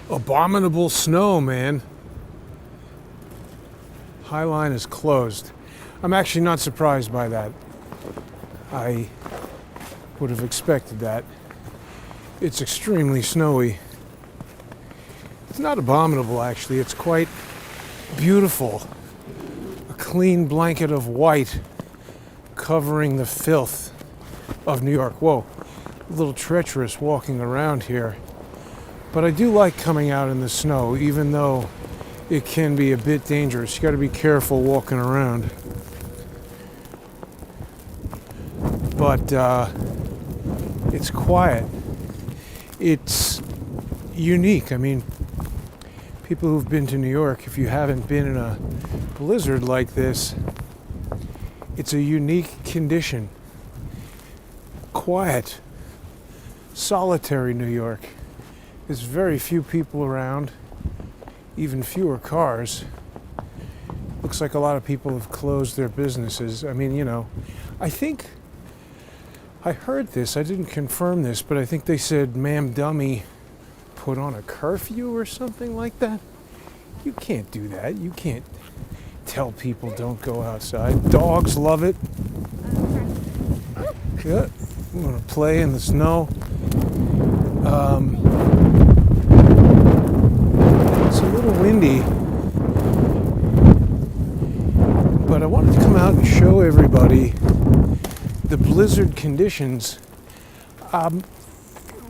Abominable snow, man. High Line is closed. I'm actually not surprised by that. I would have expected that. It's extremely snowy. It's not abominable, actually. It's quite beautiful. A clean blanket of white covering the filth of New York. Whoa, a little treacherous walking around here. But I do like coming out in the snow, even though it can be a bit dangerous. You got to be careful walking around. But it's quiet. It's unique. I mean, people who've been to New York, if you haven't been in a blizzard like this, it's a unique condition. Quiet, solitary New York. There's very few people around, even fewer cars. Looks like a lot of people have closed their businesses. I mean, I think I heard this, I didn't confirm this, but I think they said Ma'am Dummy put on a curfew or something like that. You can't do that. You can't tell people don't go outside. Dogs love it. Yeah, I'm gonna play in the snow. It's a little windy, but I wanted to come out and show everybody the blizzard conditions.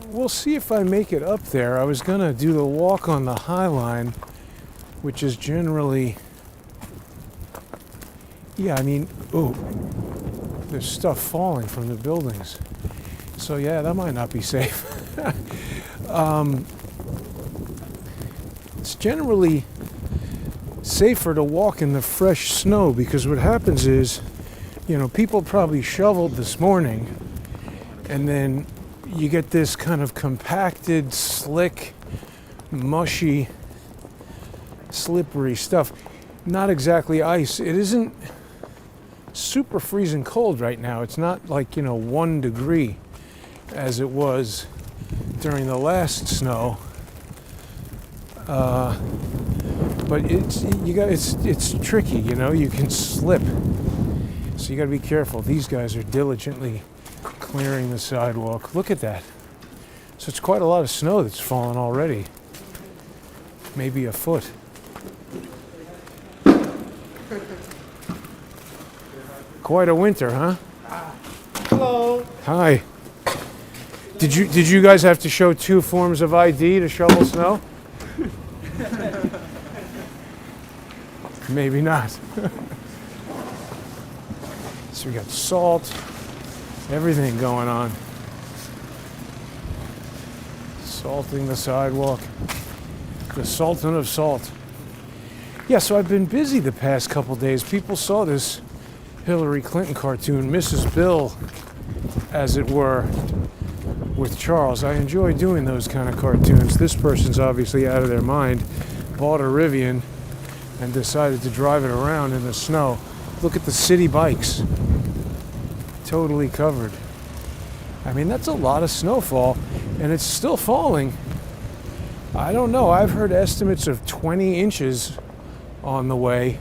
We'll see if I make it up there. I was gonna do the walk on the High Line, which is generally, there's stuff falling from the buildings. So yeah, that might not be safe. It's generally safer to walk in the fresh snow because what happens is, people probably shoveled this morning and then you get this kind of compacted, slick, mushy, slippery stuff. Not exactly ice. It isn't super freezing cold right now. It's not like, 1 degree as it was during the last snow. But it's tricky, you can slip. So you got to be careful. These guys are diligently clearing the sidewalk. Look at that. So it's quite a lot of snow that's fallen already. Maybe a foot. Quite a winter, huh? Hello. Hi. Did you guys have to show 2 forms of ID to shovel snow? Maybe not. So we got salt, everything going on. Salting the sidewalk. The Sultan of Salt. Yeah, so I've been busy the past couple days. People saw this Hillary Clinton cartoon, Mrs. Bill, as it were, with Charles. I enjoy doing those kind of cartoons. This person's obviously out of their mind. Bought a Rivian and decided to drive it around in the snow. Look at the city bikes. Totally covered. I mean, that's a lot of snowfall, and it's still falling. I don't know. I've heard estimates of 20 inches on the way.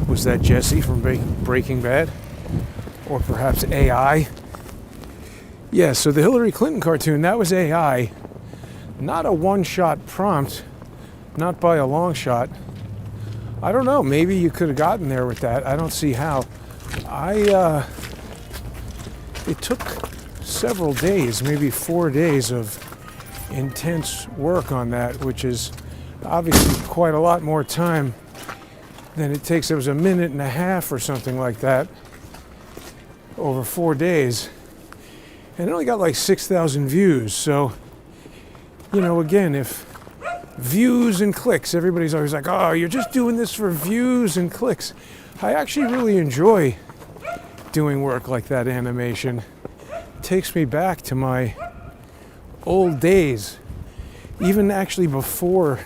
Was that Jesse from Breaking Bad? Or perhaps AI? Yeah, so the Hillary Clinton cartoon, that was AI. Not a one-shot prompt, not by a long shot. I don't know, maybe you could have gotten there with that. I don't see how. It took several days, maybe 4 days of intense work on that, which is obviously quite a lot more time than it takes. It was a minute and a half or something like that over 4 days. And it only got like 6,000 views. So, again, if views and clicks, everybody's always like, oh, you're just doing this for views and clicks. I actually really enjoy doing work like that animation. It takes me back to my old days. Even actually before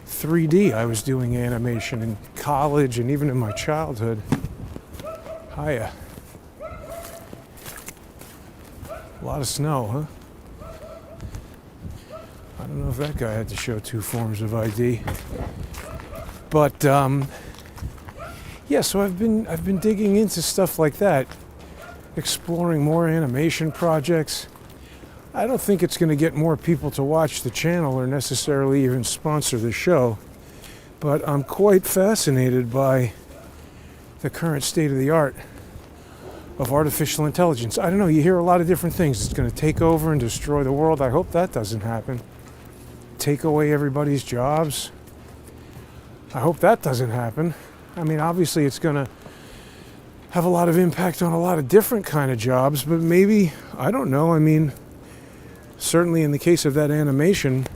3D, I was doing animation in college and even in my childhood. Hiya. A lot of snow, huh? I don't know if that guy had to show 2 forms of ID. But yeah, so I've been digging into stuff like that, exploring more animation projects. I don't think it's going to get more people to watch the channel or necessarily even sponsor the show, but I'm quite fascinated by the current state of the art of artificial intelligence. I don't know, you hear a lot of different things. It's going to take over and destroy the world. I hope that doesn't happen. Take away everybody's jobs. I hope that doesn't happen. I mean, obviously it's going to have a lot of impact on a lot of different kind of jobs, but maybe, I don't know, I mean, certainly in the case of that animation,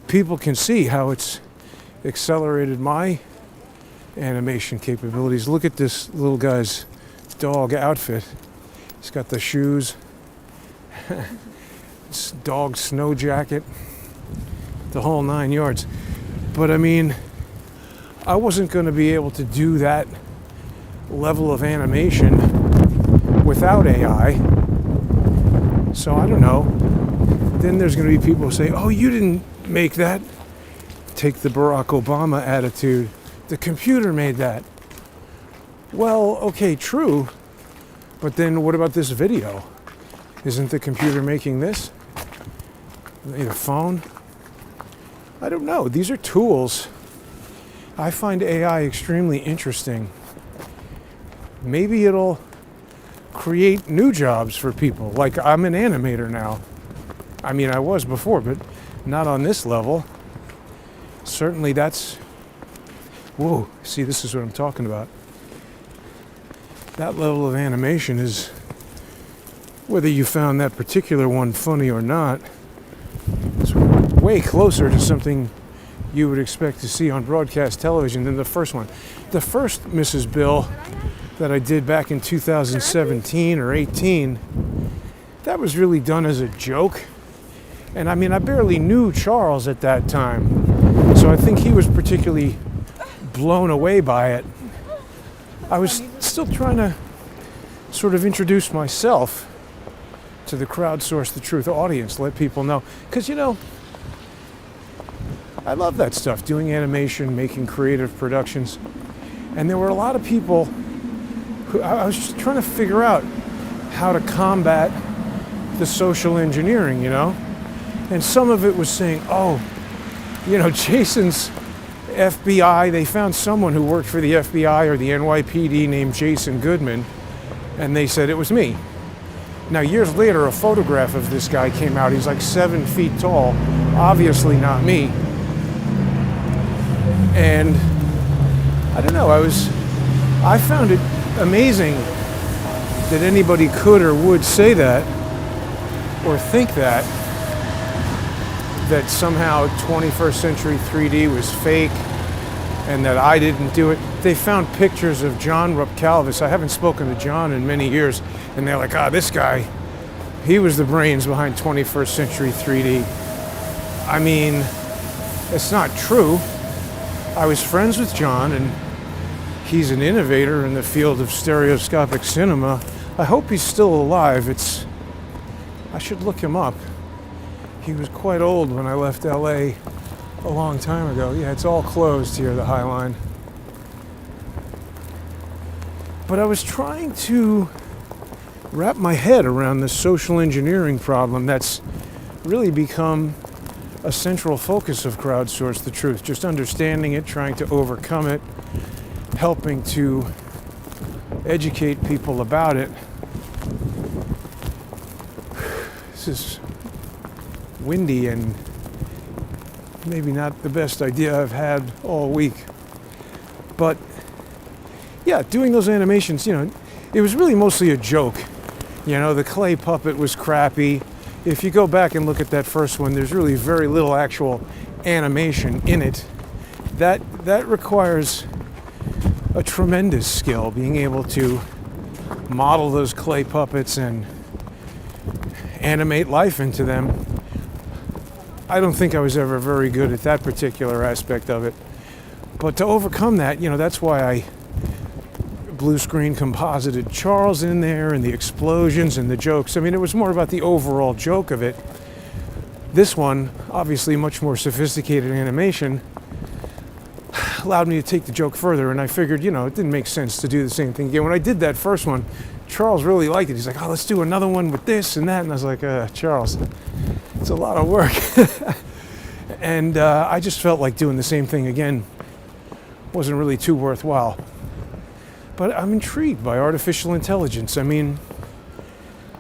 people can see how it's accelerated my animation capabilities. Look at this little guy's dog outfit. He's got the shoes, dog snow jacket, the whole 9 yards. But I mean, I wasn't going to be able to do that level of animation without AI. So I don't know. Then there's going to be people who say, oh, you didn't make that. Take the Barack Obama attitude. The computer made that. Well, okay, true. But then what about this video? Isn't the computer making this? The phone? I don't know. These are tools. I find AI extremely interesting. Maybe it'll create new jobs for people. Like, I'm an animator now. I mean, I was before, but not on this level. Certainly that's... Whoa, see, this is what I'm talking about. That level of animation is, whether you found that particular one funny or not, it's way closer to something you would expect to see on broadcast television than the first one. The first Mrs. Bill that I did back in 2017 or 18, that was really done as a joke. And I mean, I barely knew Charles at that time, so I think he was particularly blown away by it. I was still trying to sort of introduce myself to the Crowdsource the Truth audience, let people know. Because, you know, I love that stuff, doing animation, making creative productions. And there were a lot of people who, I was just trying to figure out how to combat the social engineering, you know? And some of it was saying, oh, you know, Jason's FBI, they found someone who worked for the FBI or the NYPD named Jason Goodman, and they said it was me. Now, years later, a photograph of this guy came out. He's like 7 feet tall, obviously not me. And I don't know, I found it amazing that anybody could or would say that or think that somehow 21st century 3D was fake and that I didn't do it. They found pictures of John Rupp-Calvis. I haven't spoken to John in many years, and they're like, this guy, he was the brains behind 21st century 3D. I mean, it's not true. I was friends with John, and he's an innovator in the field of stereoscopic cinema. I hope he's still alive. I should look him up. He was quite old when I left LA a long time ago. Yeah, it's all closed here, the High Line. But I was trying to wrap my head around this social engineering problem that's really become a central focus of Crowdsource the Truth. Just understanding it, trying to overcome it, helping to educate people about it. This is windy and maybe not the best idea I've had all week. But yeah, doing those animations, you know, it was really mostly a joke. You know, the clay puppet was crappy. If you go back and look at that first one, there's really very little actual animation in it. That requires a tremendous skill, being able to model those clay puppets and animate life into them. I don't think I was ever very good at that particular aspect of it. But to overcome that, you know, that's why I blue screen composited Charles in there and the explosions and the jokes. I mean, it was more about the overall joke of it. This one, obviously much more sophisticated animation, allowed me to take the joke further, and I figured, it didn't make sense to do the same thing again. When I did that first one, Charles really liked it. He's like, oh, let's do another one with this and that. And I was like, Charles, it's a lot of work. And I just felt like doing the same thing again wasn't really too worthwhile. But I'm intrigued by artificial intelligence. I mean,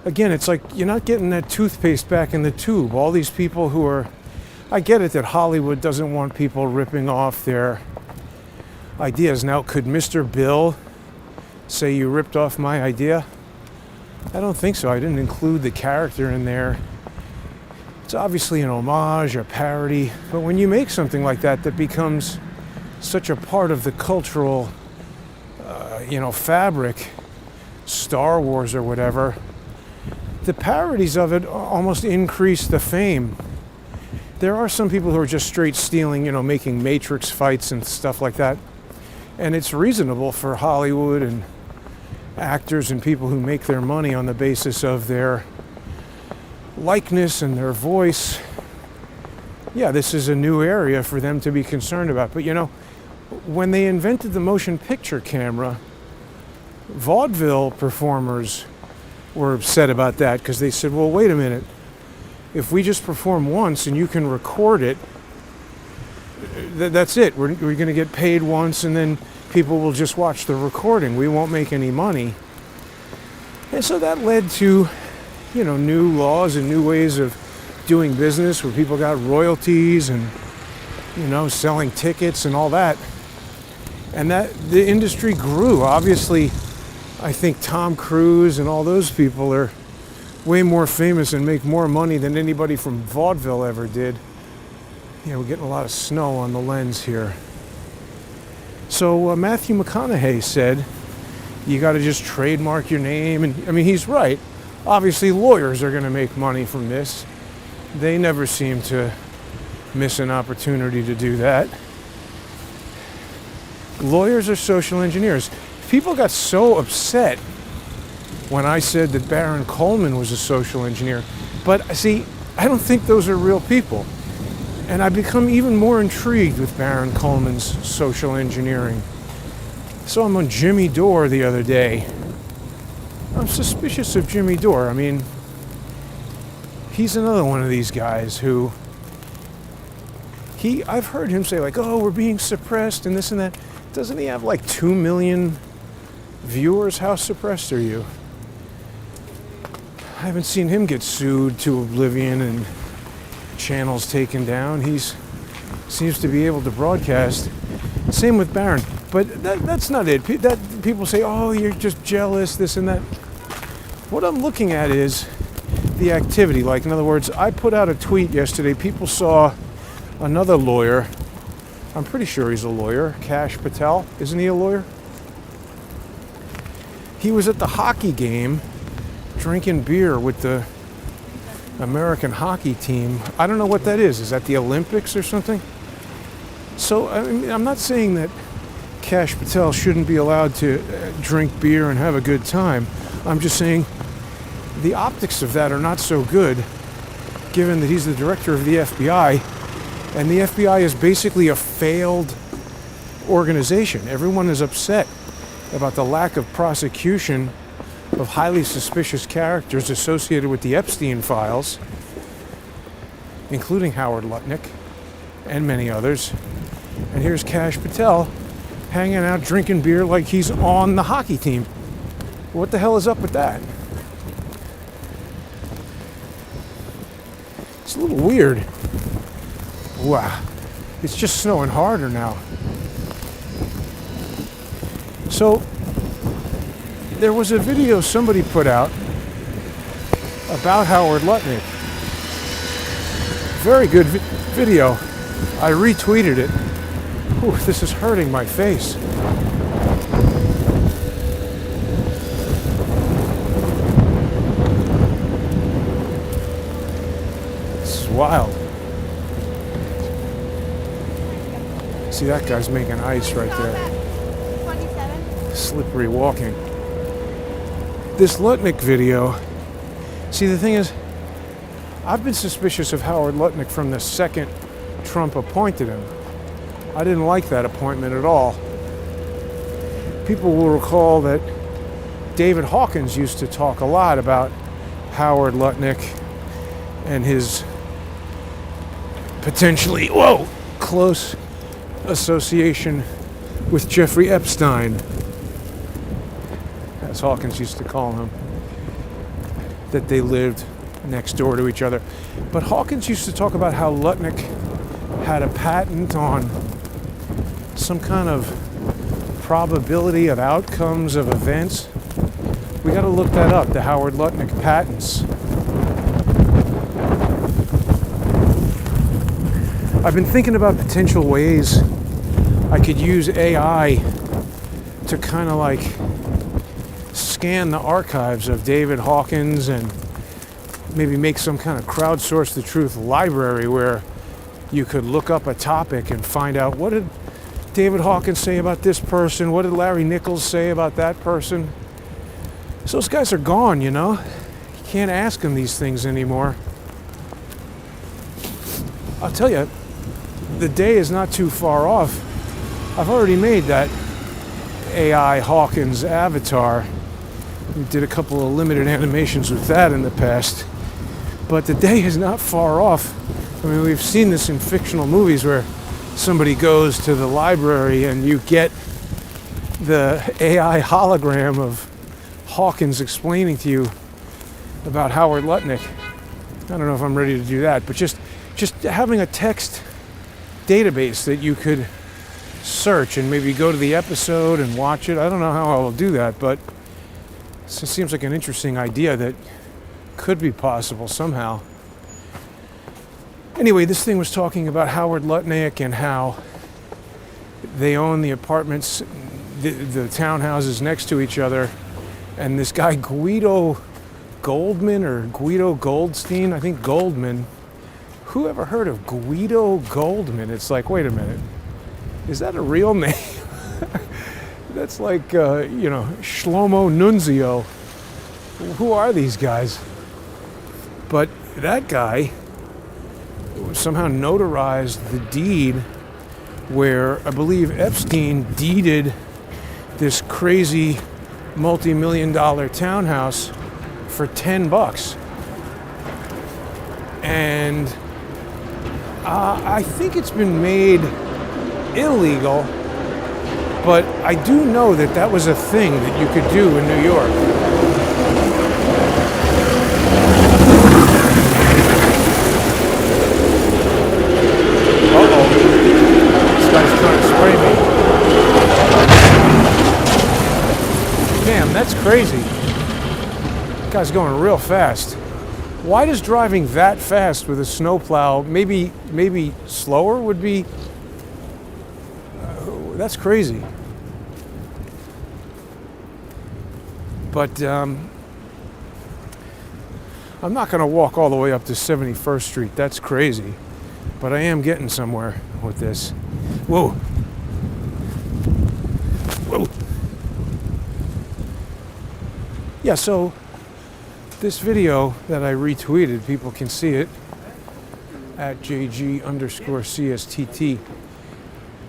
again, it's like you're not getting that toothpaste back in the tube. All these people who are... I get it that Hollywood doesn't want people ripping off their ideas. Now, could Mr. Bill say you ripped off my idea? I don't think so. I didn't include the character in there. It's obviously an homage, a parody. But when you make something like that that becomes such a part of the cultural, fabric, Star Wars or whatever, the parodies of it almost increase the fame. There are some people who are just straight stealing, making Matrix fights and stuff like that. And it's reasonable for Hollywood and actors and people who make their money on the basis of their likeness and their voice. Yeah, this is a new area for them to be concerned about. But when they invented the motion picture camera, vaudeville performers were upset about that because they said, well, wait a minute. If we just perform once and you can record it, that's it. We're going to get paid once and then people will just watch the recording. We won't make any money. And so that led to, new laws and new ways of doing business where people got royalties and, selling tickets and all that. And that the industry grew. Obviously, I think Tom Cruise and all those people are way more famous and make more money than anybody from vaudeville ever did. We're getting a lot of snow on the lens here. So Matthew McConaughey said, you got to just trademark your name. And I mean, he's right. Obviously, lawyers are going to make money from this. They never seem to miss an opportunity to do that. Lawyers are social engineers. People got so upset when I said that Baron Coleman was a social engineer. But see, I don't think those are real people. And I've become even more intrigued with Baron Coleman's social engineering. So I'm on Jimmy Dore the other day. I'm suspicious of Jimmy Dore. I mean, he's another one of these guys who... I've heard him say like, oh, we're being suppressed and this and that. Doesn't he have like 2 million viewers? How suppressed are you? I haven't seen him get sued to oblivion and channels taken down. He seems to be able to broadcast. Same with Barron. But that's not it. People say, oh, you're just jealous, this and that. What I'm looking at is the activity. Like, in other words, I put out a tweet yesterday. People saw another lawyer. I'm pretty sure he's a lawyer. Kash Patel. Isn't he a lawyer? He was at the hockey game drinking beer with the American hockey team. I don't know what that is. Is that the Olympics or something? So I mean, I'm not saying that Kash Patel shouldn't be allowed to drink beer and have a good time. I'm just saying the optics of that are not so good, given that he's the director of the FBI, and the FBI is basically a failed organization. Everyone is upset about the lack of prosecution of highly suspicious characters associated with the Epstein files, including Howard Lutnick and many others. And here's Kash Patel hanging out drinking beer like he's on the hockey team. What the hell is up with that? It's a little weird. Wow. It's just snowing harder now. So there was a video somebody put out about Howard Lutnick. Very good video. I retweeted it. Ooh, this is hurting my face. This is wild. See, that guy's making ice right there. 27. slippery walking. This Lutnick video, see, the thing is, I've been suspicious of Howard Lutnick from the second Trump appointed him. I didn't like that appointment at all. People will recall that David Hawkins used to talk a lot about Howard Lutnick and his potentially, close association with Jeffrey Epstein, as Hawkins used to call him, that they lived next door to each other. But Hawkins used to talk about how Lutnick had a patent on some kind of probability of outcomes of events. We got to look that up, the Howard Lutnick patents. I've been thinking about potential ways I could use AI to kind of like scan the archives of David Hawkins and maybe make some kind of crowdsource the truth library where you could look up a topic and find out, what did David Hawkins say about this person? What did Larry Nichols say about that person? So those guys are gone, you know? You can't ask them these things anymore. I'll tell you, the day is not too far off. I've already made that AI Hawkins avatar. We did a couple of limited animations with that in the past. But the day is not far off. I mean, we've seen this in fictional movies where somebody goes to the library and you get the AI hologram of Hawkins explaining to you about Howard Lutnick. I don't know if I'm ready to do that, but just having a text database that you could search and maybe go to the episode and watch it. I don't know how I will do that, but it seems like an interesting idea that could be possible somehow. Anyway, this thing was talking about Howard Lutnick and how they own the apartments, the townhouses next to each other. And this guy Guido Goldman or Guido Goldstein, I think Goldman. Who ever heard of Guido Goldman? It's like, wait a minute, is that a real name? That's like, Shlomo Nunzio. Who are these guys? But that guy somehow notarized the deed where I believe Epstein deeded this crazy multi-million-dollar townhouse for $10. And I think it's been made illegal, but I do know that that was a thing that you could do in New York. This guy's trying to spray me. Damn, that's crazy. That guy's going real fast. Why does driving that fast with a snowplow, maybe slower would be? That's crazy. But I'm not going to walk all the way up to 71st Street. That's crazy. But I am getting somewhere with this. Whoa. Whoa. Yeah, so this video that I retweeted, people can see it at JG_CSTT.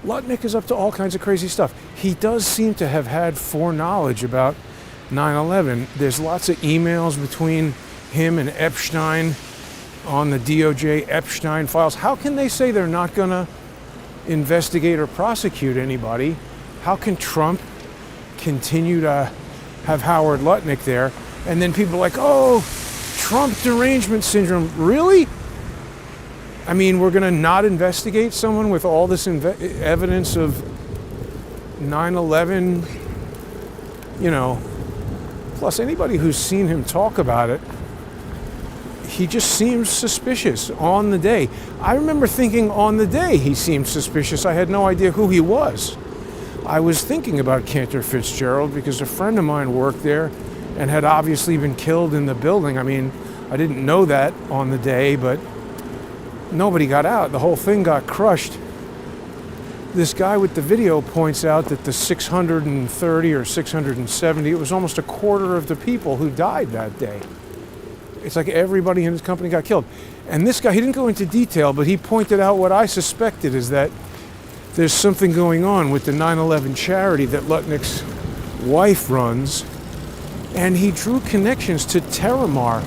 Lutnick is up to all kinds of crazy stuff. He does seem to have had foreknowledge about 9/11. There's lots of emails between him and Epstein on the DOJ Epstein files. How can they say they're not going to investigate or prosecute anybody? How can Trump continue to have Howard Lutnick there? And then people are like, oh, Trump derangement syndrome. Really? I mean, we're going to not investigate someone with all this evidence of 9/11, plus anybody who's seen him talk about it, he just seems suspicious on the day. I remember thinking on the day he seemed suspicious. I had no idea who he was. I was thinking about Cantor Fitzgerald because a friend of mine worked there and had obviously been killed in the building. I mean, I didn't know that on the day, but nobody got out. The whole thing got crushed. this guy with the video points out that the 630 or 670, it was almost a quarter of the people who died that day. It's like everybody in his company got killed. And this guy, he didn't go into detail, but he pointed out what I suspected, is that there's something going on with the 9/11 charity that Lutnick's wife runs. And he drew connections to Terramar.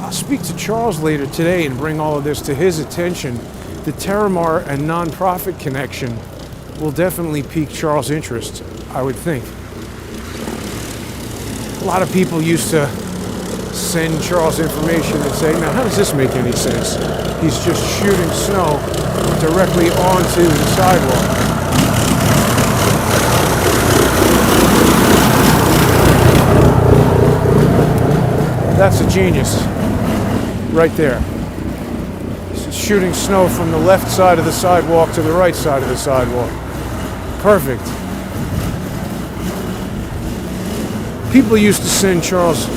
I'll speak to Charles later today and bring all of this to his attention. The Terramar and nonprofit connection will definitely pique Charles' interest, I would think. A lot of people used to send Charles information and say, now how does this make any sense? He's just shooting snow directly onto the sidewalk. That's a genius right there. Shooting snow from the left side of the sidewalk to the right side of the sidewalk. Perfect. People used to send Charles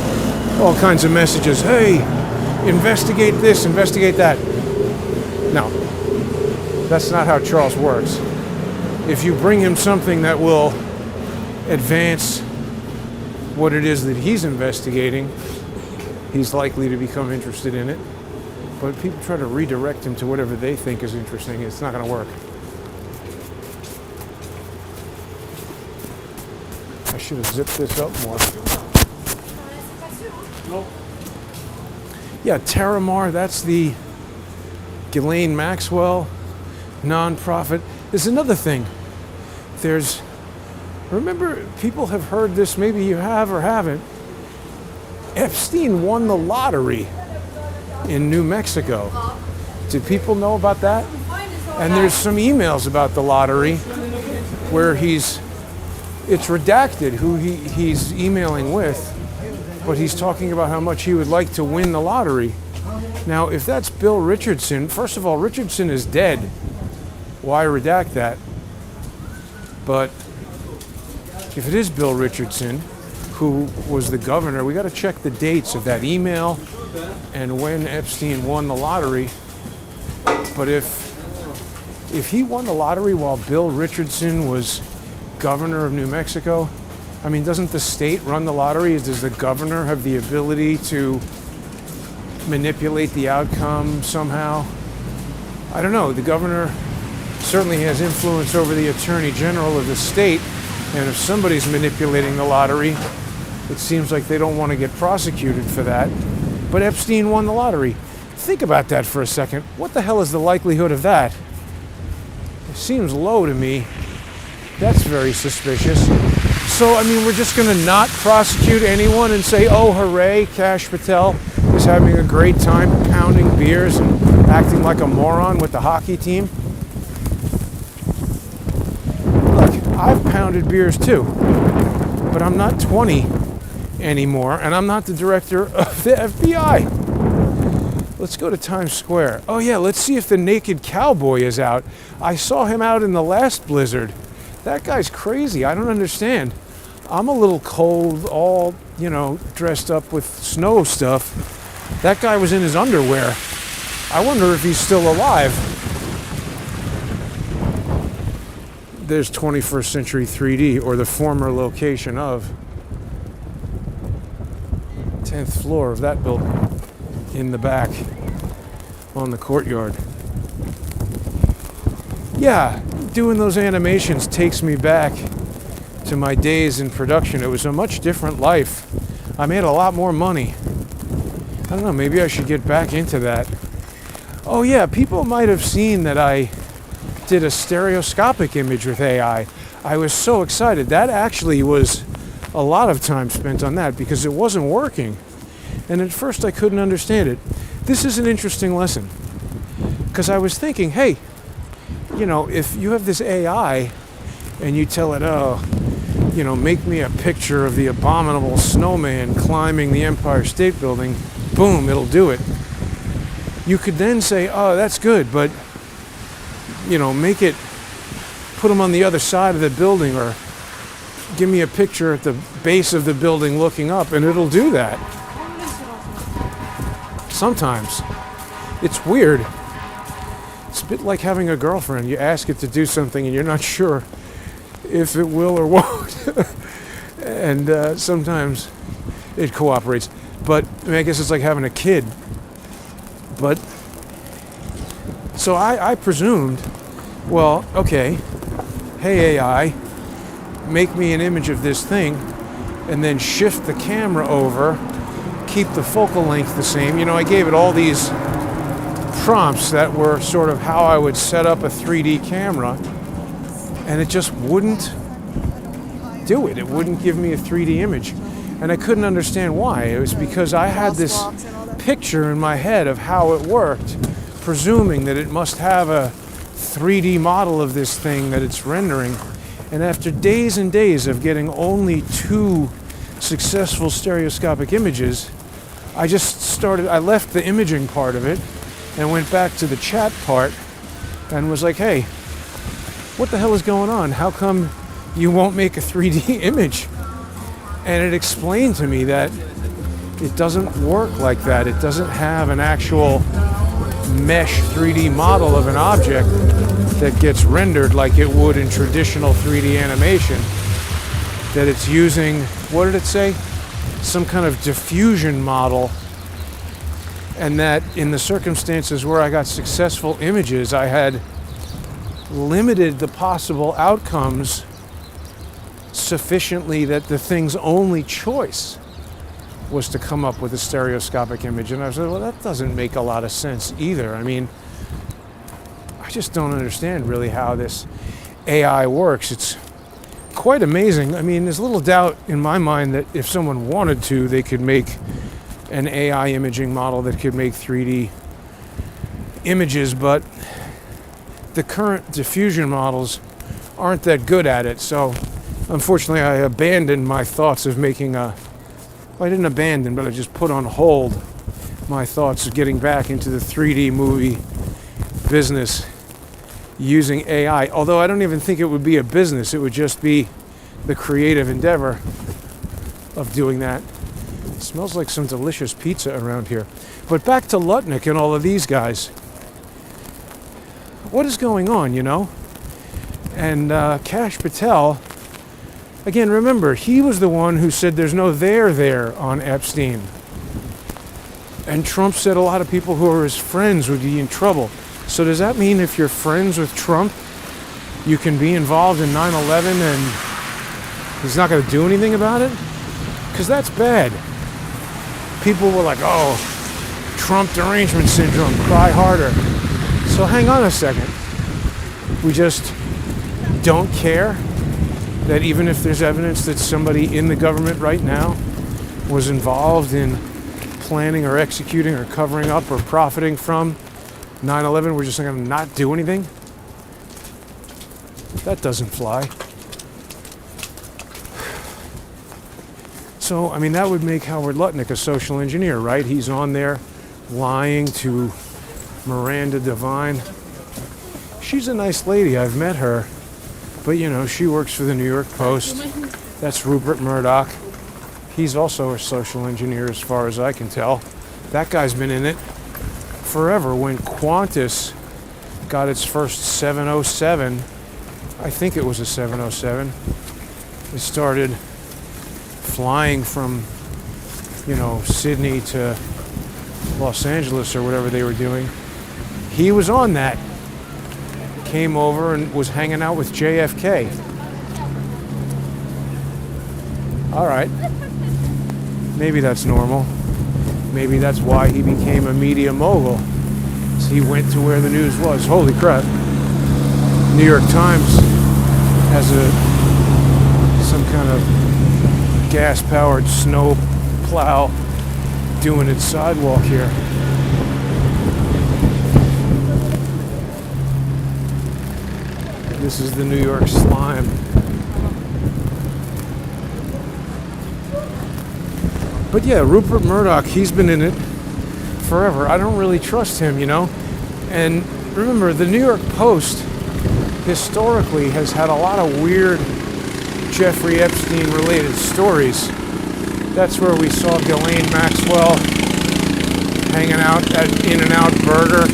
all kinds of messages. Hey, investigate this, investigate that. No, that's not how Charles works. If you bring him something that will advance what it is that he's investigating, he's likely to become interested in it. But people try to redirect him to whatever they think is interesting. It's not going to work. I should have zipped this up more. Yeah, Terramar, that's the Ghislaine Maxwell nonprofit. There's another thing. Remember, people have heard this, maybe you have or haven't. Epstein won the lottery in New Mexico. Did people know about that? And there's some emails about the lottery where it's redacted who he's emailing with, but he's talking about how much he would like to win the lottery. Now, if that's Bill Richardson, first of all, Richardson is dead. Why redact that? But if it is Bill Richardson, who was the governor, we got to check the dates of that email and when Epstein won the lottery. But if he won the lottery while Bill Richardson was governor of New Mexico, I mean, doesn't the state run the lottery? Does the governor have the ability to manipulate the outcome somehow? I don't know. The governor certainly has influence over the attorney general of the state, and if somebody's manipulating the lottery, it seems like they don't want to get prosecuted for that. But Epstein won the lottery. Think about that for a second. What the hell is the likelihood of that? It seems low to me. That's very suspicious. So, I mean, we're just going to not prosecute anyone and say, oh, hooray, Kash Patel is having a great time pounding beers and acting like a moron with the hockey team. Look, I've pounded beers too, but I'm not 20 anymore, and I'm not the director of the FBI. Let's go to Times Square. Oh yeah, let's see if the naked cowboy is out. I saw him out in the last blizzard. That guy's crazy. I don't understand. I'm a little cold, all, dressed up with snow stuff. That guy was in his underwear. I wonder if he's still alive. There's 21st Century 3D, or the former location of 10th floor of that building. In the back on the courtyard. Yeah, doing those animations takes me back to my days in production. It was a much different life. I made a lot more money. I don't know, maybe I should get back into that. Oh yeah, people might have seen that I did a stereoscopic image with AI. I was so excited. That actually was a lot of time spent on that because it wasn't working. And at first I couldn't understand it. This is an interesting lesson. Because I was thinking, hey, if you have this AI and you tell it, make me a picture of the abominable snowman climbing the Empire State Building, boom, it'll do it. You could then say, oh, that's good, but, put him on the other side of the building, or give me a picture at the base of the building looking up, and it'll do that. Sometimes. It's weird. It's It's a bit like having a girlfriend. You ask it to do something and you're not sure if it will or won't. And sometimes it cooperates. But I mean, I guess it's like having a kid. But so I presumed, well, okay, hey AI, make me an image of this thing, and then shift the camera over, keep the focal length the same. You know, I gave it all these prompts that were sort of how I would set up a 3D camera, and it just wouldn't do it. It wouldn't give me a 3D image. And I couldn't understand why. It was because I had this picture in my head of how it worked, presuming that it must have a 3D model of this thing that it's rendering. And after days and days of getting only 2 successful stereoscopic images, I left the imaging part of it and went back to the chat part and was like, hey, what the hell is going on? How come you won't make a 3D image? And it explained to me that it doesn't work like that. It doesn't have an actual mesh 3D model of an object that gets rendered like it would in traditional 3D animation. That it's using, what did it say? Some kind of diffusion model. And that in the circumstances where I got successful images, I had limited the possible outcomes sufficiently that the thing's only choice was to come up with a stereoscopic image. And I said, well, that doesn't make a lot of sense either. I mean, I just don't understand really how this AI works. It's quite amazing. I mean, there's little doubt in my mind that if someone wanted to, they could make an AI imaging model that could make 3D images, but the current diffusion models aren't that good at it. So unfortunately, I abandoned my thoughts of making I didn't abandon, but I just put on hold my thoughts of getting back into the 3D movie business using AI. Although I don't even think it would be a business. It would just be the creative endeavor of doing that. It smells like some delicious pizza around here. But back to Lutnick and all of these guys. What is going on, you know? And Kash Patel, again, remember, he was the one who said there's no there on Epstein. And Trump said a lot of people who are his friends would be in trouble. So does that mean if you're friends with Trump, you can be involved in 9/11 and he's not going to do anything about it? Because that's bad. People were like, oh, Trump derangement syndrome, cry harder. So hang on a second. We just don't care that even if there's evidence that somebody in the government right now was involved in planning or executing or covering up or profiting from 9/11, we're just going to not do anything? That doesn't fly. So, I mean, that would make Howard Lutnick a social engineer, right? He's on there lying to Miranda Devine. She's a nice lady. I've met her. But, you know, she works for the New York Post. That's Rupert Murdoch. He's also a social engineer as far as I can tell. That guy's been in it forever. When Qantas got its first 707, I think it was a 707, it started flying from, you know, Sydney to Los Angeles or whatever they were doing. He was on that. Came over and was hanging out with JFK. All right. Maybe that's normal. Maybe that's why he became a media mogul. So he went to where the news was. Holy crap. New York Times has some kind of gas-powered snow plow doing its sidewalk here. This is the New York slime. But yeah, Rupert Murdoch, he's been in it forever. I don't really trust him, you know? And remember, the New York Post historically has had a lot of weird Jeffrey Epstein related stories. That's where we saw Ghislaine Maxwell hanging out at In-N-Out Burger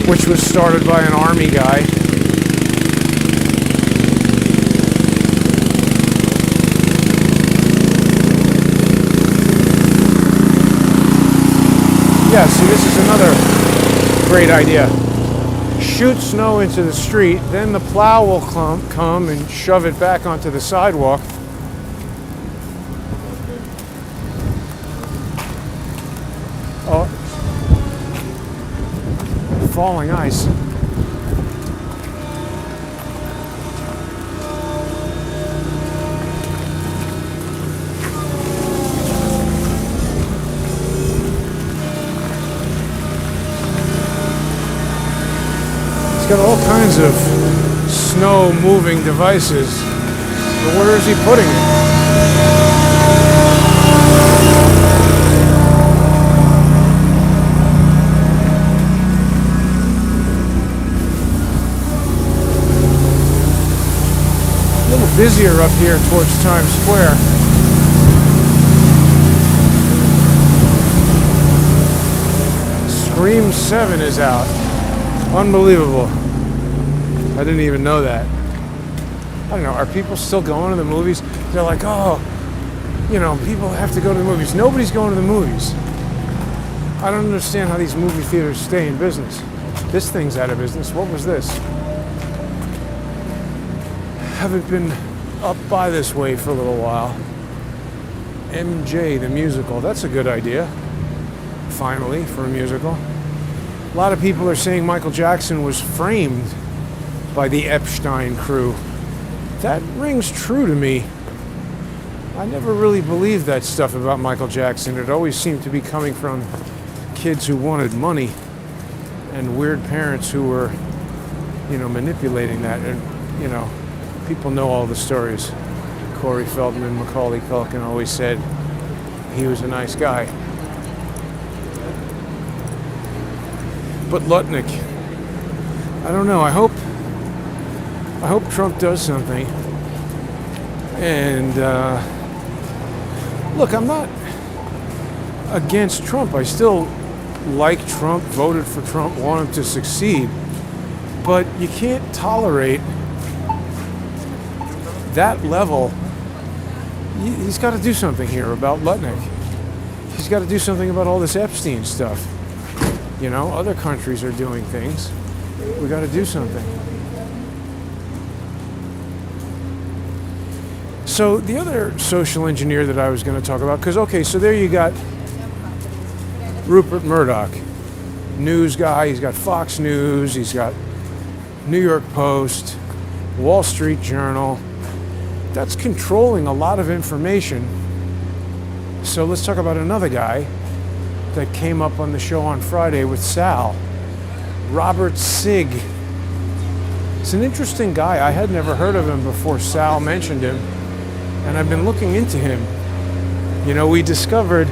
which was started by an army guy. Yeah, see, this is another great idea. Shoot snow into the street, then the plow will come and shove it back onto the sidewalk. Oh, falling ice. He's got all kinds of snow moving devices, but where is he putting it? A little busier up here towards Times Square. Scream 7 is out. Unbelievable. I didn't even know that. I don't know, are people still going to the movies? They're like, oh, you know, people have to go to the movies. Nobody's going to the movies. I don't understand how these movie theaters stay in business. This thing's out of business. What was this? Haven't been up by this way for a little while. MJ, the musical. That's a good idea. Finally, for a musical. A lot of people are saying Michael Jackson was framed by the Epstein crew. That rings true to me. I never really believed that stuff about Michael Jackson. It always seemed to be coming from kids who wanted money and weird parents who were, you know, manipulating that. And, you know, people know all the stories. Corey Feldman, Macaulay Culkin always said he was a nice guy. But Lutnick, I don't know. I hope Trump does something. And look, I'm not against Trump. I still like Trump, voted for Trump, want him to succeed. But you can't tolerate that level. He's got to do something here about Lutnick. He's got to do something about all this Epstein stuff. You know, other countries are doing things. We got to do something. So the other social engineer that I was going to talk about, because, okay, so there you got Rupert Murdoch, news guy. He's got Fox News. He's got New York Post, Wall Street Journal. That's controlling a lot of information. So let's talk about another guy that came up on the show on Friday with Sal, Robert Sigg. It's an interesting guy. I had never heard of him before Sal mentioned him, and I've been looking into him. You know, we discovered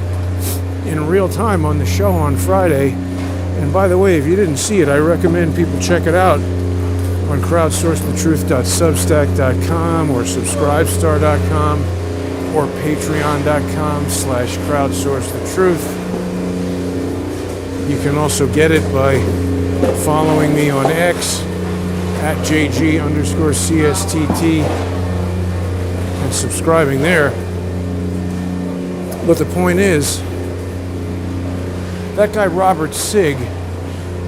in real time on the show on Friday, and by the way, if you didn't see it, I recommend people check it out on crowdsourcethetruth.substack.com or subscribestar.com or patreon.com/crowdsourcethetruth. You can also get it by following me on X at JG_CSTT and subscribing there. But the point is, that guy Robert Sigg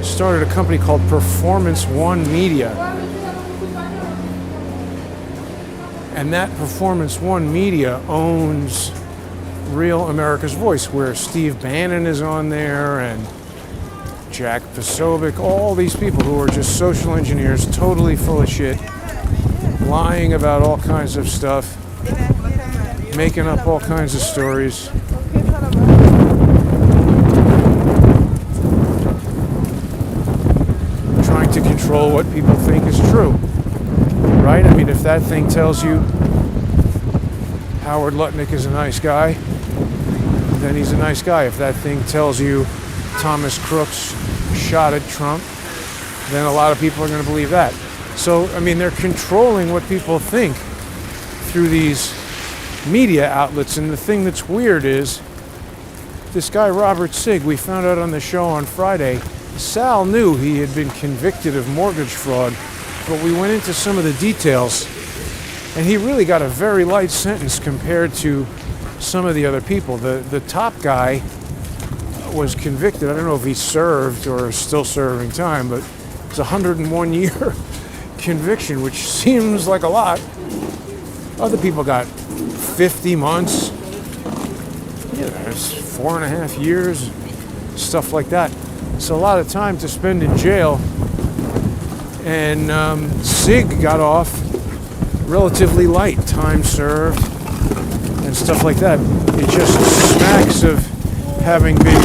started a company called Performance One Media. And that Performance One Media owns Real America's Voice, where Steve Bannon is on there and Jack Posobiec, all these people who are just social engineers, totally full of shit, lying about all kinds of stuff, making up all kinds of stories. Trying to control what people think is true, right? I mean, if that thing tells you Howard Lutnick is a nice guy, then he's a nice guy. If that thing tells you Thomas Crooks shot at Trump, then a lot of people are going to believe that. So, I mean, they're controlling what people think through these media outlets. And the thing that's weird is this guy Robert Sigg, we found out on the show on Friday, Sal knew he had been convicted of mortgage fraud, but we went into some of the details, and he really got a very light sentence compared to some of the other people. The top guy was convicted. I don't know if he served or is still serving time, but it's a 101-year conviction, which seems like a lot. Other people got 50 months, it's 4.5 years, stuff like that. It's a lot of time to spend in jail. And Sig got off relatively light, time served and stuff like that. It just smacks of having been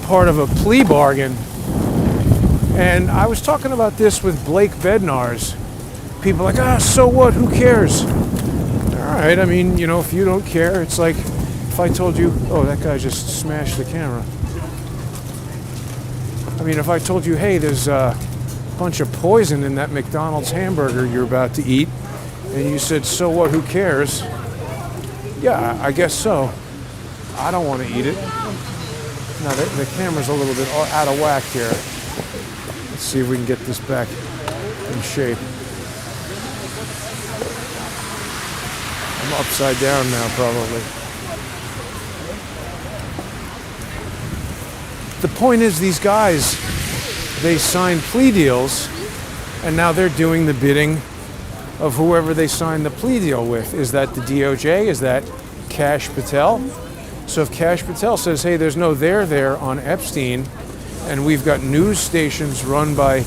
part of a plea bargain. And I was talking about this with Blake Bednar's. People are like, so what? Who cares? All right, I mean, if you don't care, it's like if I told you, that guy just smashed the camera. I mean, if I told you, hey, there's a bunch of poison in that McDonald's hamburger you're about to eat, and you said, so what, who cares? Yeah, I guess so. I don't want to eat it. Now, the camera's a little bit out of whack here. Let's see if we can get this back in shape. I'm upside down now, probably. The point is, these guys, they signed plea deals, and now they're doing the bidding of whoever they signed the plea deal with. Is that the DOJ? Is that Kash Patel? So if Kash Patel says, hey, there's no there on Epstein, and we've got news stations run by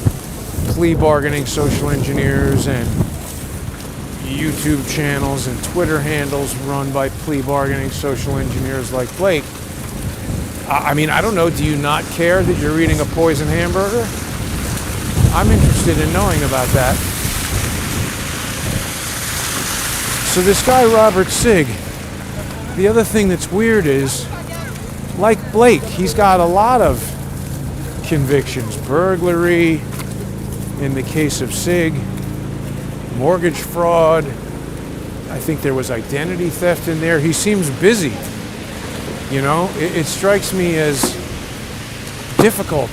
plea bargaining social engineers and YouTube channels and Twitter handles run by plea bargaining social engineers like Blake, I mean, I don't know, do you not care that you're eating a poison hamburger? I'm interested in knowing about that. So this guy, Robert Sig, the other thing that's weird is, like Blake, he's got a lot of convictions. Burglary, in the case of Sig, mortgage fraud, I think there was identity theft in there. He seems busy. It strikes me as difficult.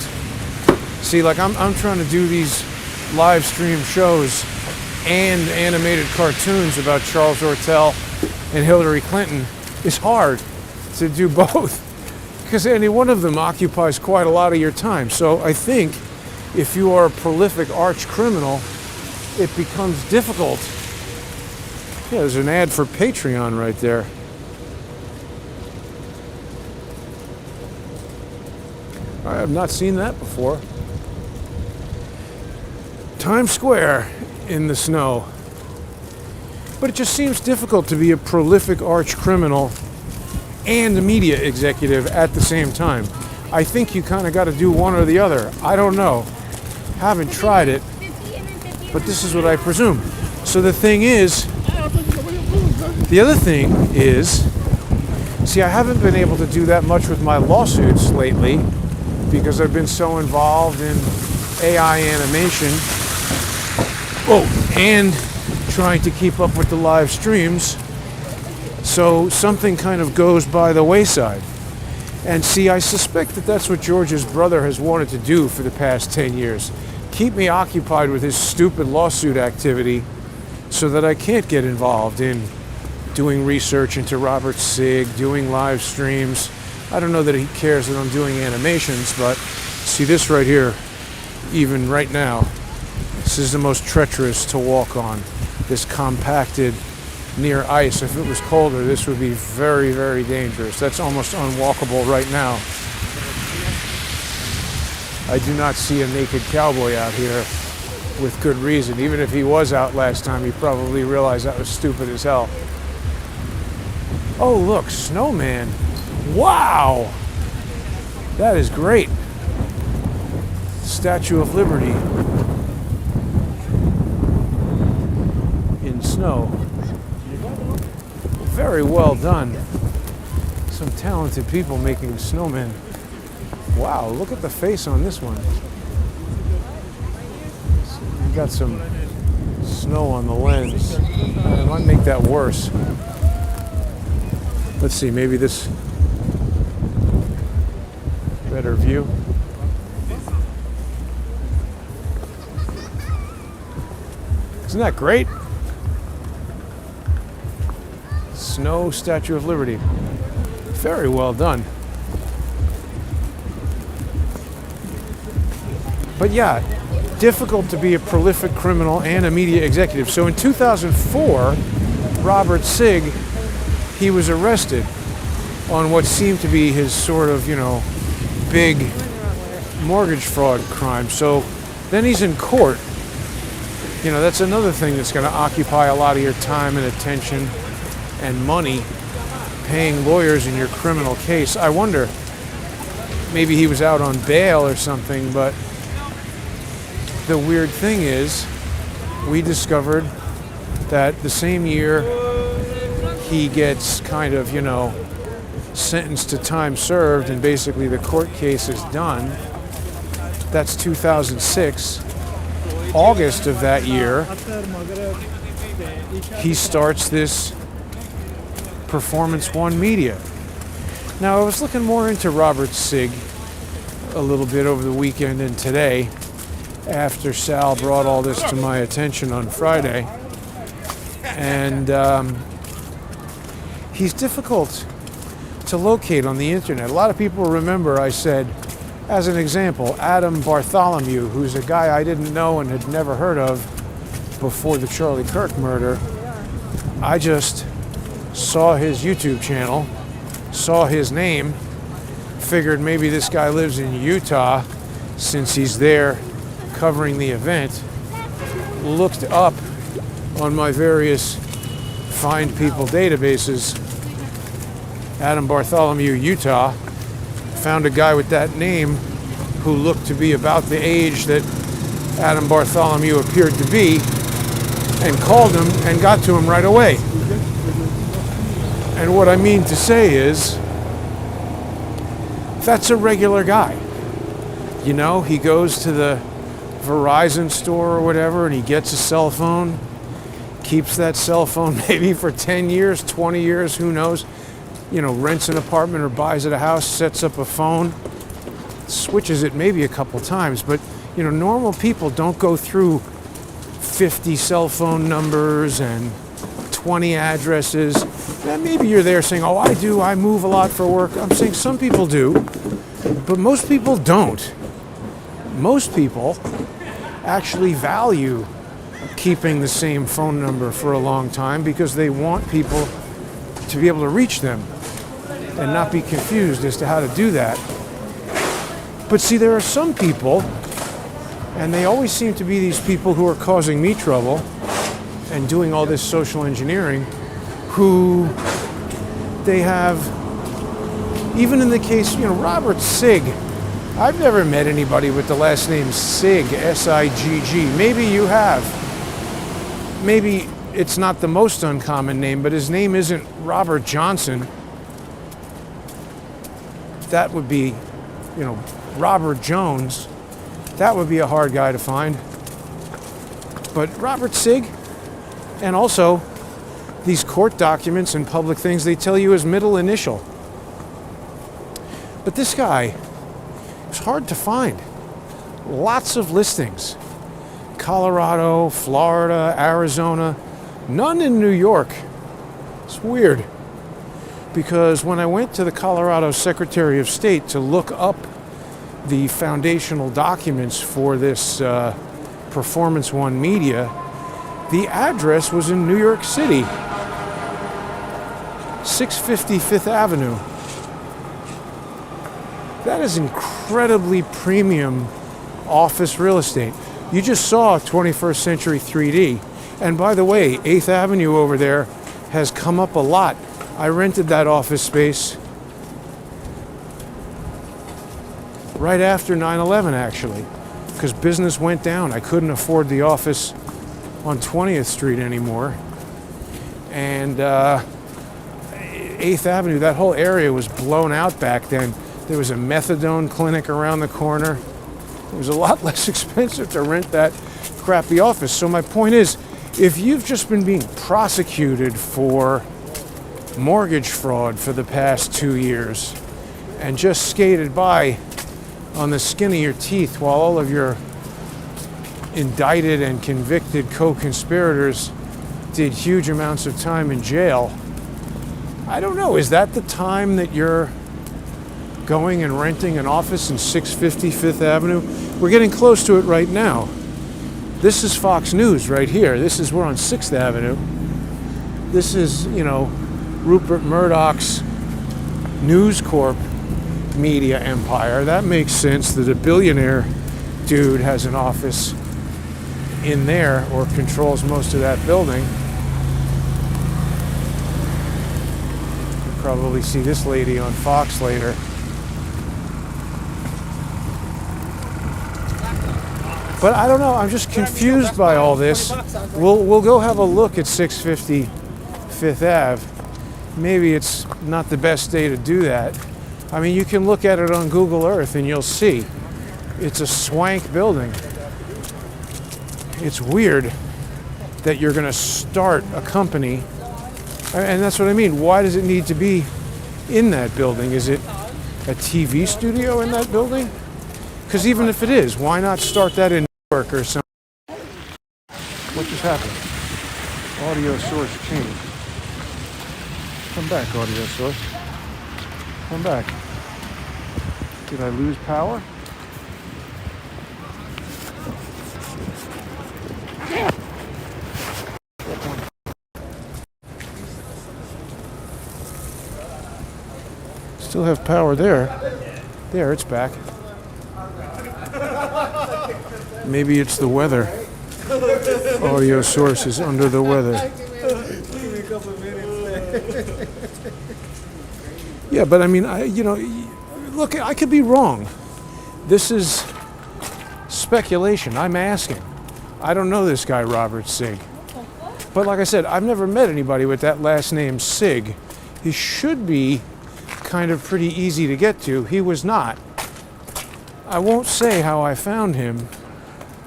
See, like I'm trying to do these live stream shows and animated cartoons about Charles Ortel and Hillary Clinton. It's hard to do both because any one of them occupies quite a lot of your time. So I think if you are a prolific arch criminal, it becomes difficult. Yeah, there's an ad for Patreon right there. I have not seen that before. Times Square in the snow. But it just seems difficult to be a prolific arch criminal and a media executive at the same time. I think you kind of got to do one or the other. I don't know. Haven't tried it, but this is what I presume. So the other thing is, see, I haven't been able to do that much with my lawsuits lately because I've been so involved in AI animation. And trying to keep up with the live streams. So something kind of goes by the wayside. And see, I suspect that that's what George's brother has wanted to do for the past 10 years. Keep me occupied with his stupid lawsuit activity so that I can't get involved in doing research into Robert Sig, doing live streams. I don't know that he cares that I'm doing animations, but see this right here, even right now, this is the most treacherous to walk on. This compacted near ice. If it was colder, this would be very, very dangerous. That's almost unwalkable right now. I do not see a naked cowboy out here with good reason. Even if he was out last time, he probably realized that was stupid as hell. Oh, look, snowman. Wow! That is great. Statue of Liberty in snow. Very well done. Some talented people making snowmen. Wow, look at the face on this one. You got some snow on the lens. It might make that worse. Let's see, maybe this better view. Isn't that great? Snow Statue of Liberty. Very well done. But yeah, difficult to be a prolific criminal and a media executive. So in 2004, Robert Sigg, he was arrested on what seemed to be his sort of, big mortgage fraud crime. So then he's in court. That's another thing that's going to occupy a lot of your time and attention and money, paying lawyers in your criminal case. I wonder, maybe he was out on bail or something, but the weird thing is, we discovered that the same year he gets kind of, sentenced to time served and basically the court case is done. That's 2006. August of that year, he starts this Performance One Media. Now, I was looking more into Robert Sigg a little bit over the weekend and today after Sal brought all this to my attention on Friday. And he's difficult to locate on the internet. A lot of people remember I said, as an example, Adam Bartholomew, who's a guy I didn't know and had never heard of before the Charlie Kirk murder. I just saw his YouTube channel, saw his name, figured maybe this guy lives in Utah since he's there covering the event. Looked up on my various find people databases, Adam Bartholomew, Utah, found a guy with that name who looked to be about the age that Adam Bartholomew appeared to be, and called him and got to him right away. And what I mean to say is, that's a regular guy. He goes to the Verizon store or whatever and he gets a cell phone, keeps that cell phone maybe for 10 years, 20 years, who knows, rents an apartment or buys at a house, sets up a phone, switches it maybe a couple times. But, normal people don't go through 50 cell phone numbers and 20 addresses. And maybe you're there saying, oh, I do, I move a lot for work. I'm saying some people do, but most people don't. Most people actually value keeping the same phone number for a long time because they want people to be able to reach them and not be confused as to how to do that. But see, there are some people, and they always seem to be these people who are causing me trouble and doing all this social engineering, who they have, even in the case, Robert Sigg, I've never met anybody with the last name Sigg, S-I-G-G. Maybe you have. Maybe it's not the most uncommon name, but his name isn't Robert Johnson. That would be, Robert Jones. That would be a hard guy to find. But Robert Sigg, and also these court documents and public things, they tell you his middle initial. But this guy, it's hard to find. Lots of listings. Colorado, Florida, Arizona, none in New York. It's weird. Because when I went to the Colorado Secretary of State to look up the foundational documents for this Performance One Media, the address was in New York City, 650 Fifth Avenue. That is incredibly premium office real estate. You just saw 21st Century 3D. And by the way, 8th Avenue over there has come up a lot. I rented that office space right after 9/11, actually, because business went down. I couldn't afford the office on 20th Street anymore. And 8th Avenue, that whole area was blown out back then. There was a methadone clinic around the corner. It was a lot less expensive to rent that crappy office. So my point is, if you've just been being prosecuted for mortgage fraud for the past 2 years and just skated by on the skin of your teeth while all of your indicted and convicted co-conspirators did huge amounts of time in jail. I don't know, is that the time that you're going and renting an office in 650 Fifth Avenue? We're getting close to it right now. This is Fox News right here. We're on 6th Avenue. This is, Rupert Murdoch's News Corp media empire. That makes sense that a billionaire dude has an office in there or controls most of that building. You'll probably see this lady on Fox later. But I don't know, I'm just confused by all this. We'll go have a look at 650 Fifth Ave. Maybe it's not the best day to do that. I mean, you can look at it on Google Earth and you'll see. It's a swank building. It's weird that you're going to start a company. And that's what I mean. Why does it need to be in that building? Is it a TV studio in that building? Because even if it is, why not start that in New York or something? What just happened? Audio source changed. Come back, audio source. Come back. Did I lose power? Still have power there. There, it's back. Maybe it's the weather. Audio source is under the weather. Yeah, but I mean, look, I could be wrong. This is speculation. I'm asking. I don't know this guy, Robert Sig. But like I said, I've never met anybody with that last name, Sig. He should be kind of pretty easy to get to. He was not. I won't say how I found him,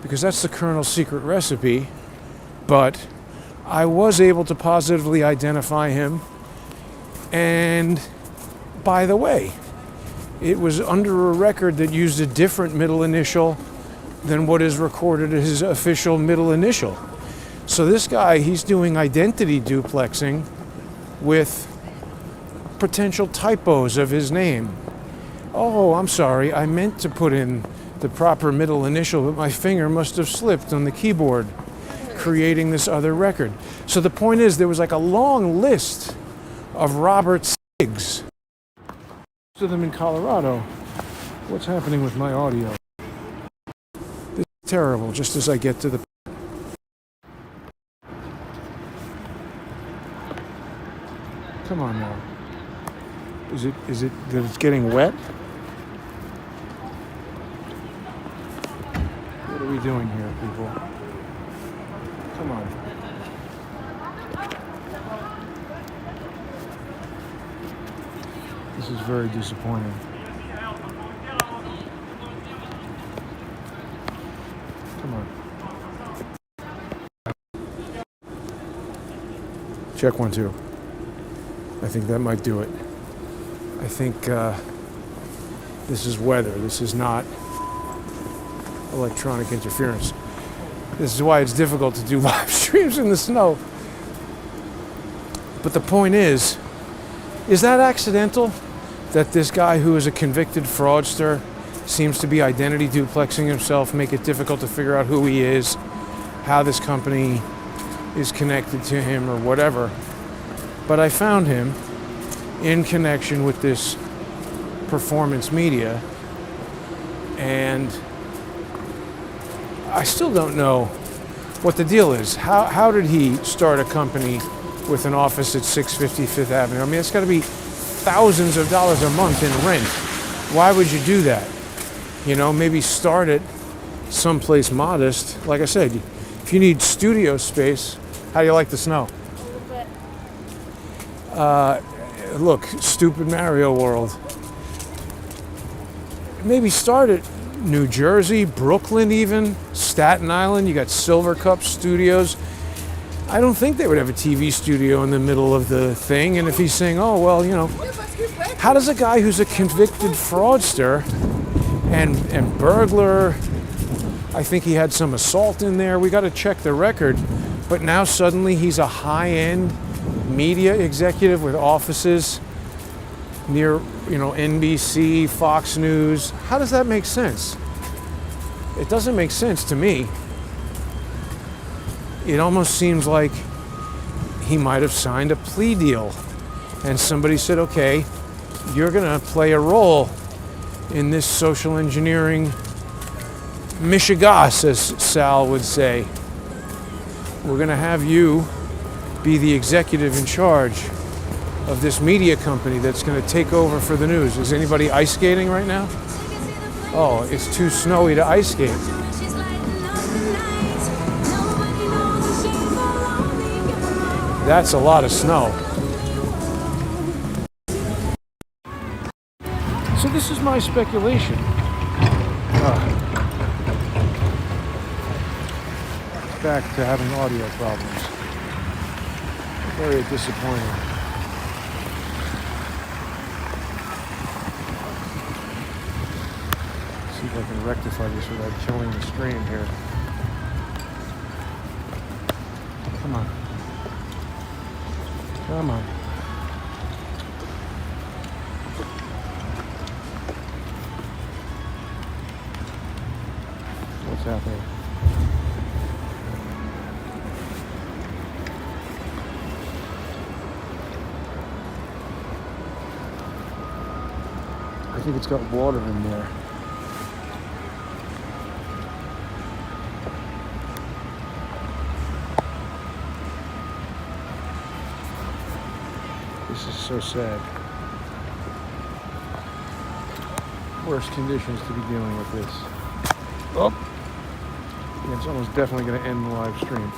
because that's the Colonel's secret recipe, but I was able to positively identify him. And by the way, it was under a record that used a different middle initial than what is recorded as his official middle initial. So this guy, he's doing identity duplexing with potential typos of his name. Oh, I'm sorry, I meant to put in the proper middle initial, but my finger must have slipped on the keyboard, creating this other record. So the point is, there was like a long list of Robert Sigs. Most of them in Colorado. What's happening with my audio? This is terrible, just as I get to the... Come on now. Is it that it's getting wet? What are we doing here, people? Come on. This is very disappointing. Come on. Check 1, 2. I think that might do it. I think this is weather. This is not electronic interference. This is why it's difficult to do live streams in the snow. But the point is that accidental? That this guy who is a convicted fraudster seems to be identity duplexing himself, make it difficult to figure out who he is, how this company is connected to him or whatever. But I found him in connection with this performance media, and I still don't know what the deal is. How did he start a company with an office at 650 Fifth Avenue? I mean, it's got to be thousands of dollars a month in rent. Why would you do that? Maybe start it someplace modest. Like I said, if you need studio space, how do you like the snow? Look, stupid Mario World. Maybe start it New Jersey, Brooklyn even, Staten Island. You got Silver Cup Studios. I don't think they would have a TV studio in the middle of the thing. And if he's saying, oh, well, how does a guy who's a convicted fraudster and burglar, I think he had some assault in there. We got to check the record. But now suddenly he's a high-end media executive with offices near, NBC, Fox News. How does that make sense? It doesn't make sense to me. It almost seems like he might have signed a plea deal and somebody said, okay, you're going to play a role in this social engineering mishigas, as Sal would say. We're going to have you be the executive in charge of this media company that's going to take over for the news. Is anybody ice skating right now? Oh, it's too snowy to ice skate. That's a lot of snow. So this is my speculation. Back to having audio problems. Very disappointing. See if I can rectify this without killing the stream here. Come on. Come on. What's happening? I think it's got water in there. This is so sad. Worst conditions to be dealing with this. Oh! Yeah, it's almost definitely going to end the live stream.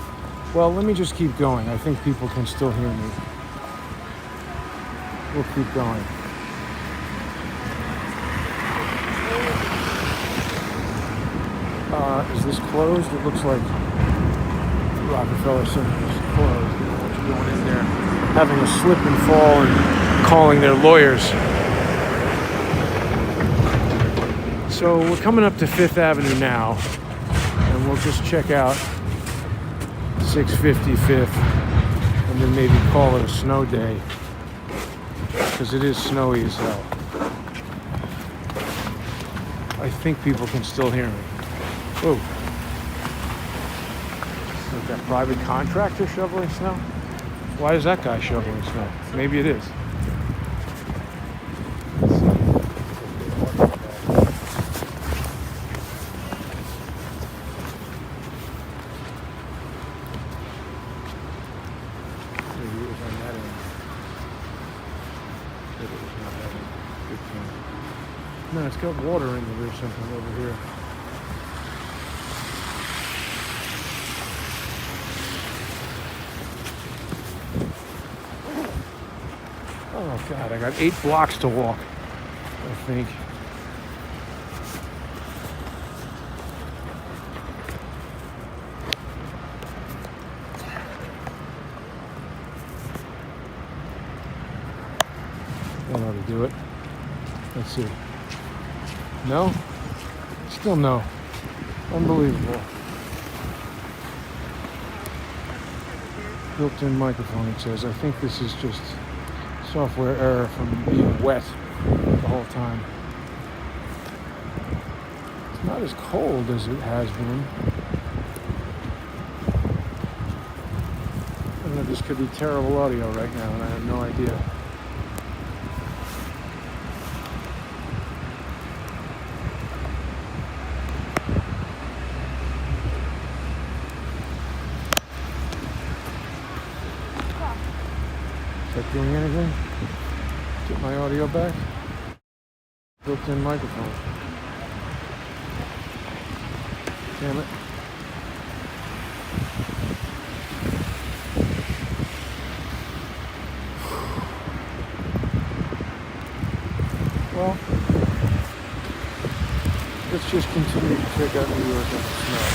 Well, let me just keep going. I think people can still hear me. We'll keep going. Is this closed? It looks like Rockefeller Center is closed. You know what you're going in there, having a slip and fall and calling their lawyers. So we're coming up to 5th Avenue now, and we'll just check out 655th and then maybe call it a snow day, because it is snowy as hell. I think people can still hear me. Whoa. Is that private contractor shoveling snow? Why is that guy shoveling snow? Maybe it is. Let's see. Maybe it was on that end. Maybe it was not that end. Good point. No, it's got water in it or something over here. Oh God, I got 8 blocks to walk, I think. That ought to do it. Let's see. No? Still no. Unbelievable. Built-in microphone, it says. I think this is just software error from being wet the whole time. It's not as cold as it has been. I know this could be terrible audio right now, and I have no idea. Is that doing anything? Get my audio back? Built-in microphone. Damn it. Well, let's just continue to check out New York in the snow.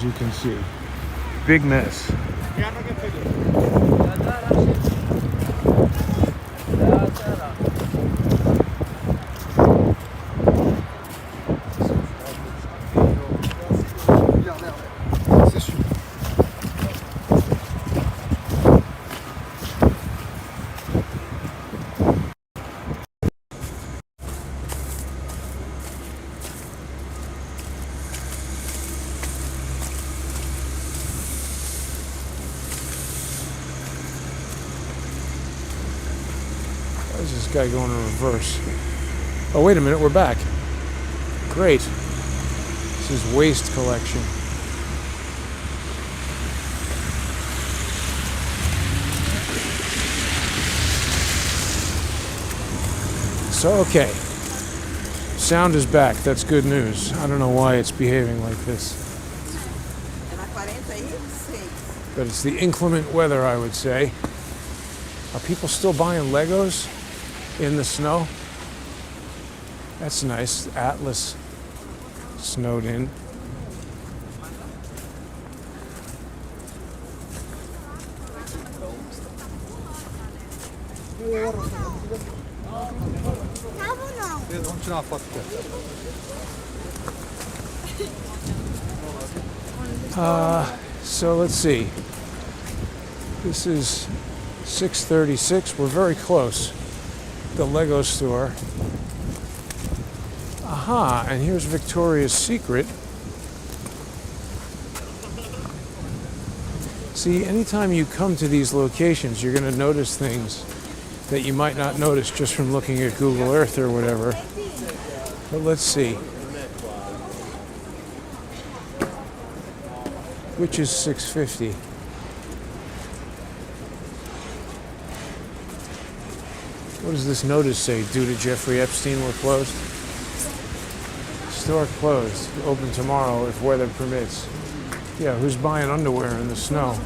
you can see. Big mess. Why is this guy going in reverse? Oh, wait a minute, we're back. Great. This is waste collection. So, okay. Sound is back. That's good news. I don't know why it's behaving like this. But it's the inclement weather, I would say. Are people still buying Legos in the snow? That's nice. Atlas snowed in. So let's see. This is 6:36. We're very close. The Lego store. Aha, and here's Victoria's Secret. See, anytime you come to these locations, you're going to notice things that you might not notice just from looking at Google Earth or whatever. But let's see. Which is 650? What does this notice say? Due to Jeffrey Epstein, we're closed? Store closed. Open tomorrow if weather permits. Yeah, who's buying underwear in the snow?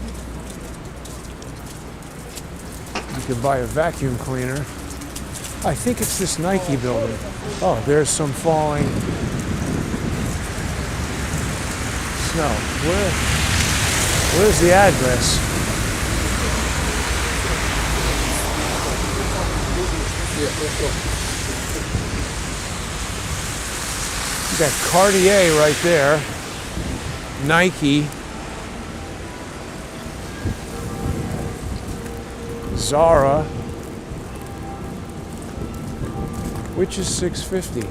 You could buy a vacuum cleaner. I think it's this Nike building. Oh, there's some falling snow. Where's the address? You got Cartier right there, Nike, Zara, which is 650.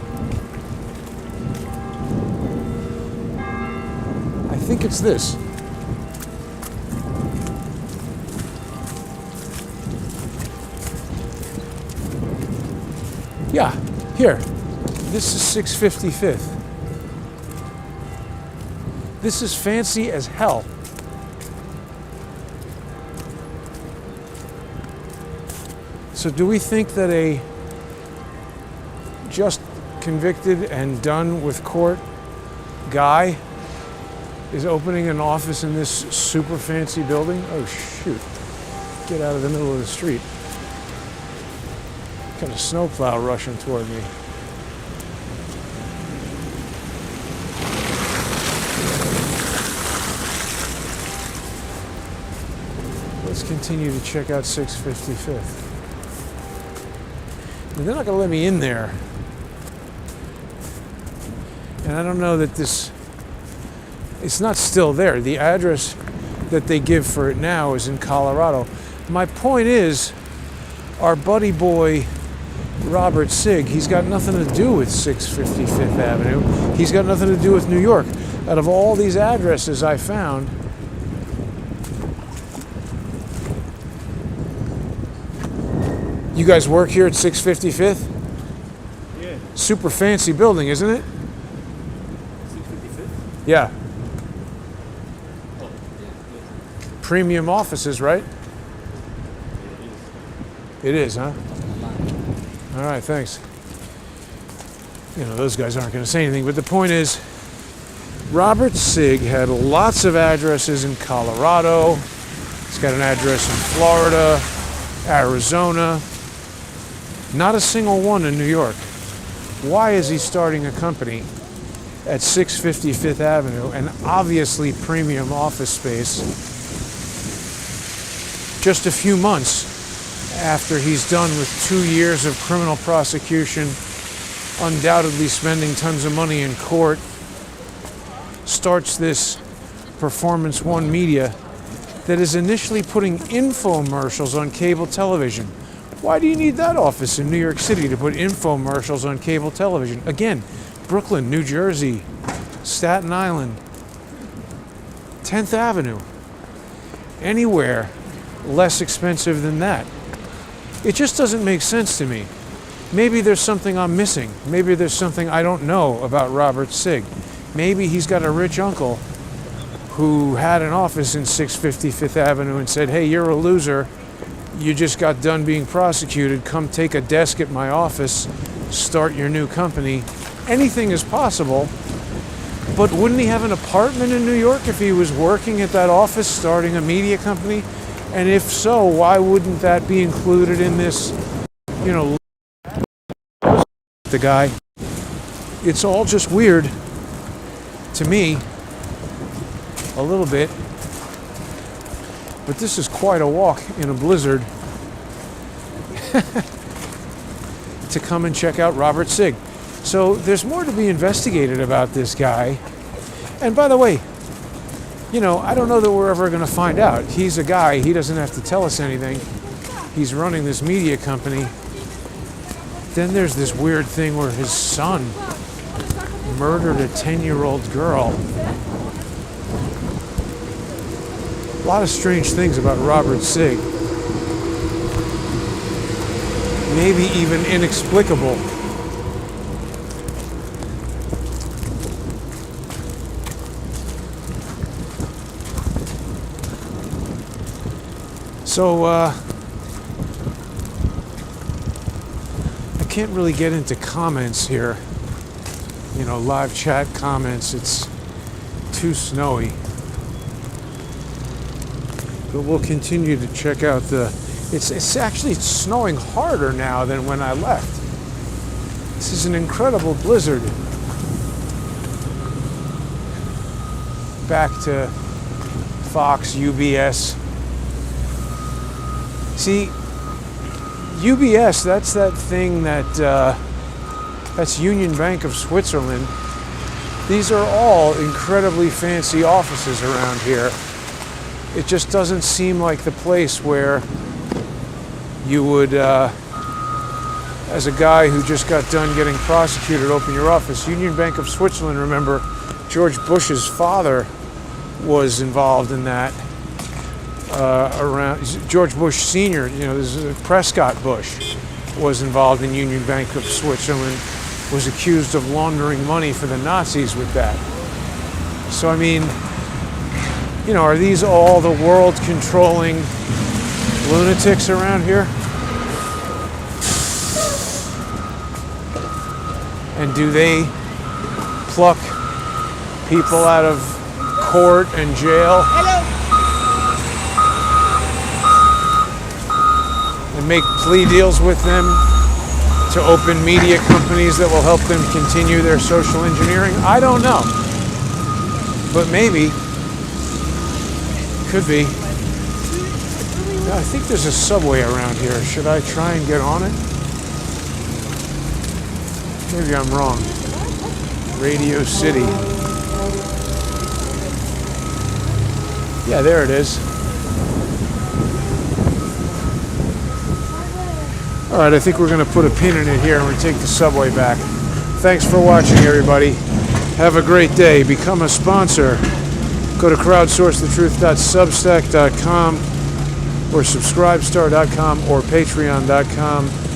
I think it's this. Yeah, here. This is 655th. This is fancy as hell. So do we think that a just convicted and done with court guy is opening an office in this super fancy building? Oh shoot. Get out of the middle of the street. Got a snowplow rushing toward me. Let's continue to check out 655th. They're not going to let me in there. And I don't know that this... It's not still there. The address that they give for it now is in Colorado. My point is, our buddy boy Robert Sigg, he's got nothing to do with 655th Avenue. He's got nothing to do with New York. Out of all these addresses I found, you guys work here at 655th? Yeah. Super fancy building, isn't it? 655th? Yeah. Oh, yeah. Premium offices, right? Yeah, It is, huh? All right, thanks. You know, those guys aren't going to say anything, but the point is, Robert Sigg had lots of addresses in Colorado. He's got an address in Florida, Arizona. Not a single one in New York. Why is he starting a company at 650 Fifth Avenue, and obviously premium office space, just a few months after he's done with 2 years of criminal prosecution, undoubtedly spending tons of money in court, starts this Performance One Media that is initially putting infomercials on cable television. Why do you need that office in New York City to put infomercials on cable television? Again, Brooklyn, New Jersey, Staten Island, 10th Avenue, anywhere less expensive than that. It just doesn't make sense to me. Maybe there's something I'm missing. Maybe there's something I don't know about Robert Sigg. Maybe he's got a rich uncle who had an office in 650 Fifth Avenue and said, hey, you're a loser. You just got done being prosecuted. Come take a desk at my office, start your new company. Anything is possible. But wouldn't he have an apartment in New York if he was working at that office, starting a media company? And if so, why wouldn't that be included in this, the guy? It's all just weird to me, a little bit. But this is quite a walk in a blizzard to come and check out Robert Sigg. So there's more to be investigated about this guy. And by the way, I don't know that we're ever going to find out. He's a guy. He doesn't have to tell us anything. He's running this media company. Then there's this weird thing where his son murdered a 10-year-old girl. A lot of strange things about Robert Sigg. Maybe even inexplicable. So, I can't really get into comments here. Live chat comments. It's too snowy. But we'll continue to check out it's actually snowing harder now than when I left. This is an incredible blizzard. Back to Fox, UBS. See, UBS, that's that thing that's Union Bank of Switzerland. These are all incredibly fancy offices around here. It just doesn't seem like the place where you would, as a guy who just got done getting prosecuted, open your office. Union Bank of Switzerland, remember, George Bush's father was involved in that. Around George Bush Sr., this is Prescott Bush was involved in Union Bank of Switzerland, was accused of laundering money for the Nazis with that. So, are these all the world-controlling lunatics around here? And do they pluck people out of court and jail? And make plea deals with them to open media companies that will help them continue their social engineering? I don't know. But maybe. Could be. I think there's a subway around here. Should I try and get on it? Maybe I'm wrong. Radio City. Yeah, there it is. All right, I think we're going to put a pin in it here and we're going to take the subway back. Thanks for watching, everybody. Have a great day. Become a sponsor. Go to crowdsourcethetruth.substack.com or subscribestar.com or patreon.com.